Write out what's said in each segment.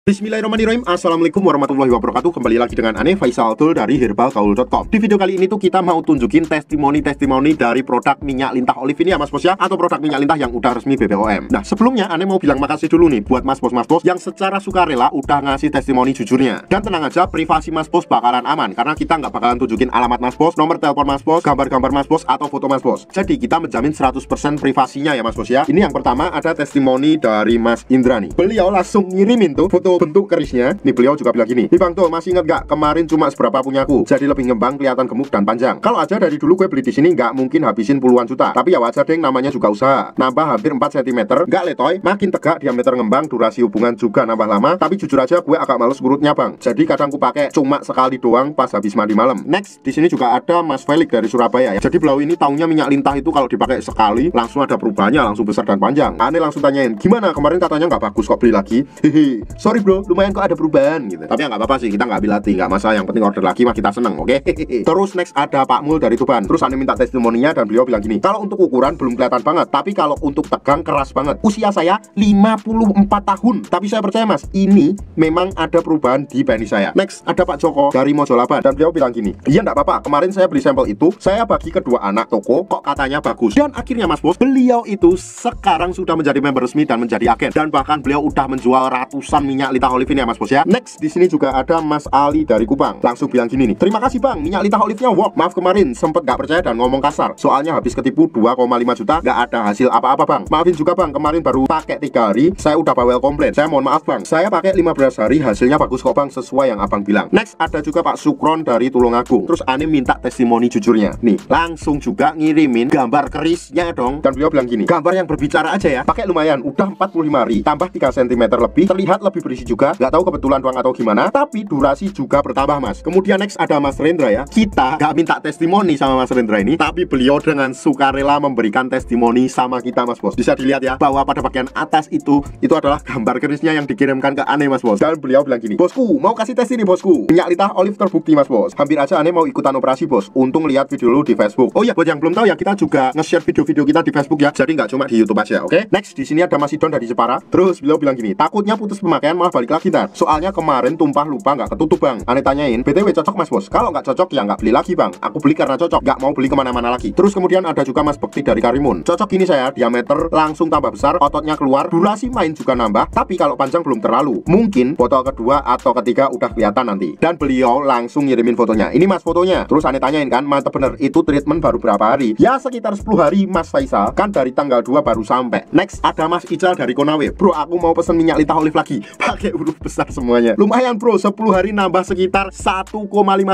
Bismillahirrahmanirrahim. Assalamualaikum warahmatullahi wabarakatuh. Kembali lagi dengan Ane Faisal Tul dari herbalgaul.com. Di video kali ini tuh kita mau tunjukin testimoni-testimoni dari produk minyak lintah olive ini ya mas bos ya, atau produk minyak lintah yang udah resmi BPOM. Nah sebelumnya Ane mau bilang makasih dulu nih buat mas bos yang secara sukarela udah ngasih testimoni jujurnya. Dan tenang aja, privasi mas bos bakalan aman, karena kita nggak bakalan tunjukin alamat mas bos, nomor telepon mas bos, gambar-gambar mas bos, atau foto mas bos. Jadi kita menjamin 100% privasinya ya mas bos ya. Ini yang pertama, ada testimoni dari Mas Indra nih. Beliau langsung ngirimin tuh foto bentuk kerisnya. Nih beliau juga bilang gini, nih bang tuh masih inget gak kemarin cuma seberapa punyaku, jadi lebih ngembang, kelihatan gemuk dan panjang. Kalau aja dari dulu gue beli di sini nggak mungkin habisin puluhan juta, tapi ya wajar deh, namanya juga usaha. Nambah hampir 4 cm, nggak letoy, makin tegak, diameter ngembang, durasi hubungan juga nambah lama. Tapi jujur aja gue agak males ngurutnya bang, jadi kadang ku pakai cuma sekali doang pas habis mandi malam. Next di sini juga ada Mas Felix dari Surabaya ya. Jadi beliau ini taunya minyak lintah itu kalau dipakai sekali langsung ada perubahannya, langsung besar dan panjang. Ane langsung tanyain, gimana kemarin katanya nggak bagus kok beli lagi. Hehe, sorry bro, lumayan kok ada perubahan gitu. Tapi ya nggak apa-apa sih, kita nggak ambil hati, nggak masalah, yang penting order lagi mah kita seneng, oke? Terus next ada Pak Mul dari Tuban. Terus Ane minta testimoninya dan beliau bilang gini, kalau untuk ukuran belum kelihatan banget, tapi kalau untuk tegang keras banget. Usia saya 54 tahun, tapi saya percaya mas, ini memang ada perubahan di penis saya. Next ada Pak Joko dari Mojolaba dan beliau bilang gini, iya nggak apa-apa, kemarin saya beli sampel itu, saya bagi kedua anak toko, kok katanya bagus. Dan akhirnya mas bos, beliau itu sekarang sudah menjadi member resmi dan menjadi agen, dan bahkan beliau udah menjual ratusan minyak lintah olive ini ya mas bos ya. Next di sini juga ada Mas Ali dari Kupang, langsung bilang gini nih, terima kasih bang, minyak lintah olive-nya work. Maaf kemarin sempet gak percaya dan ngomong kasar, soalnya habis ketipu 2,5 juta, gak ada hasil apa-apa bang. Maafin juga bang, kemarin baru pakai 3 hari, saya udah bawel komplain. Saya mohon maaf bang, saya pakai 15 hari, hasilnya bagus kok bang, sesuai yang abang bilang. Next ada juga Pak Sukron dari Tulungagung. Terus Ane minta testimoni jujurnya nih, langsung juga ngirimin gambar kerisnya dong. Dan beliau bilang gini, gambar yang berbicara aja ya, pakai lumayan, udah 45 hari, tambah 3 cm lebih, terlihat lebih berisi juga. Gak tahu kebetulan doang atau gimana, tapi durasi juga bertambah mas. Kemudian next ada Mas Rendra ya. Kita gak minta testimoni sama Mas Rendra ini, tapi beliau dengan sukarela memberikan testimoni sama kita mas bos. Bisa dilihat ya, bahwa pada bagian atas itu adalah gambar kerisnya yang dikirimkan ke Ane mas bos. Dan beliau bilang gini, bosku mau kasih tes ini bosku, minyak lintah olive terbukti mas bos. Hampir aja Ane mau ikutan operasi bos, untung lihat video lu di Facebook. Oh ya, buat yang belum tahu ya, kita juga nge-share video-video kita di Facebook ya, jadi nggak cuma di YouTube aja, oke? Next di sini ada Mas Idon dari Jepara. Terus beliau bilang gini, takutnya putus pemakaian malah balik lagi ntar, soalnya kemarin tumpah lupa nggak ketutup bang. Ane tanyain, BTW cocok mas bos? Kalau nggak cocok ya nggak beli lagi bang, aku beli karena cocok, nggak mau beli kemana-mana lagi. Terus kemudian ada juga Mas Bekti dari Karimun. Cocok ini saya, diameter langsung tambah besar, ototnya keluar, durasi main juga nambah, tapi kalau panjang belum terlalu. Mungkin botol kedua atau ketiga udah kelihatan nanti. Dan beliau langsung ngirimin fotonya. Ini mas fotonya. Terus Ane tanyain kan, mantep bener, itu treatment baru berapa hari? Ya sekitar 10 hari mas Faisal, kan dari tanggal 2 baru sampai. Next ada Mas Ical dari Konawe. Bro aku mau pesen minyak lintah olive lagi, pakai huruf besar semuanya. Lumayan bro, 10 hari nambah sekitar 1,5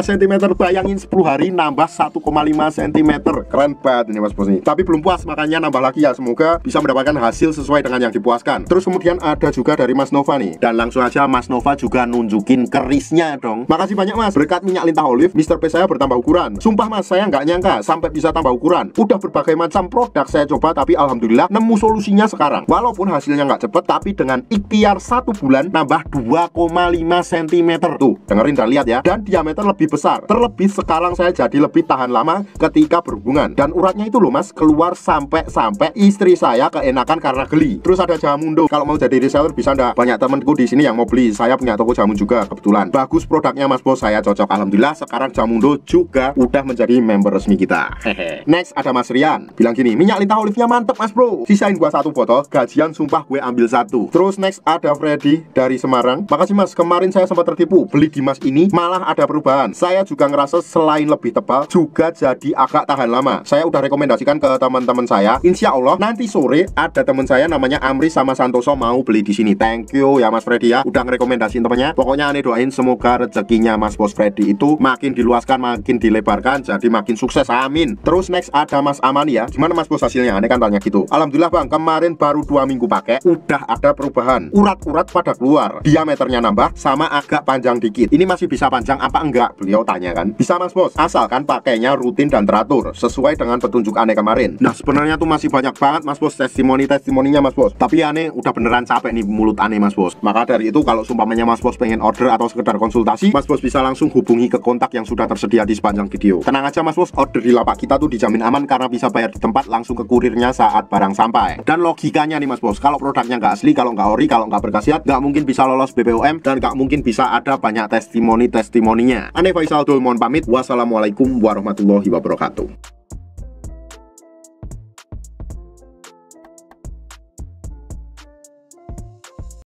cm. Bayangin 10 hari nambah 1,5 cm. Keren banget ini mas bos nih. Tapi belum puas, makanya nambah lagi ya. Semoga bisa mendapatkan hasil sesuai dengan yang dipuaskan. Terus kemudian ada juga dari Mas Nova nih. Dan langsung aja Mas Nova juga nunjukin kerisnya dong. Makasih banyak mas, berkat minyak lintah olive Mr. P saya bertambah ukuran. Sumpah mas, saya nggak nyangka sampai bisa tambah ukuran. Udah berbagai macam produk saya coba, tapi alhamdulillah nemu solusinya sekarang. Walaupun hasilnya nggak cepet, tapi dengan ikhtiar 1 bulan nambah 2,5 cm. Tuh dengerin dan lihat ya. Dan diameter lebih besar. Terlebih sekarang saya jadi lebih tahan lama ketika berhubungan. Dan uratnya itu loh mas, keluar sampai istri saya keenakan karena geli. Terus ada Jamundo. Kalau mau jadi reseller bisa ndak? Banyak temenku di sini yang mau beli. Saya punya toko jamu juga kebetulan. Bagus produknya mas bos, saya cocok. Alhamdulillah sekarang Jamundo juga udah menjadi member resmi kita. Hehe. Next ada Mas Rian. Bilang gini, minyak lintah olive-nya mantep mas bro. Sisain gua 1 botol, gajian sumpah gue ambil 1. Terus next ada Freddy dari Semarang. Makasih mas, kemarin saya sempat tertipu. Beli di mas ini malah ada perubahan. Saya juga ngerasa selain lebih tebal, juga jadi agak tahan lama. Saya udah rekomendasikan ke teman-teman saya. Insya Allah nanti sore ada teman saya namanya Amri sama Santoso mau beli di sini. Thank you ya Mas Freddy ya, udah ngerekomendasiin temannya. Pokoknya Ane doain semoga rezekinya Mas Bos Freddy itu makin diluaskan, makin dilebarkan, jadi makin sukses, amin. Terus next ada Mas Amani ya. Gimana Mas Bos hasilnya? Ane kan tanya gitu. Alhamdulillah bang, kemarin baru 2 minggu pakai, udah ada perubahan. Urat-urat pada keluar, diameternya nambah, sama agak panjang dikit. Ini masih bisa panjang apa enggak? Beliau tanya kan. Bisa Mas Bos, asalkan pakainya rutin dan teratur sesuai dengan petunjuk Ane kemarin. Nah sebenarnya tuh masih banyak banget Mas Bos testimoninya Mas Bos, tapi Ane udah beneran capek nih mulut Ane Mas Bos. Maka dari itu kalau sumpamanya Mas Bos pengen order atau sekedar konsultasi, Mas Bos bisa langsung hubungi ke kontak yang sudah tersedia di sepanjang video. Tenang aja Mas Bos, order di lapak kita tuh dijamin aman karena bisa bayar di tempat langsung ke kurirnya saat barang sampai. Dan logikanya nih Mas Bos, kalau produknya nggak asli, kalau nggak ori, kalau nggak berkhasiat, nggak mungkin mungkin bisa lolos BPOM, dan gak mungkin bisa ada banyak testimoni-testimoninya. Ane Faisal Dul mohon pamit. Wassalamualaikum warahmatullahi wabarakatuh.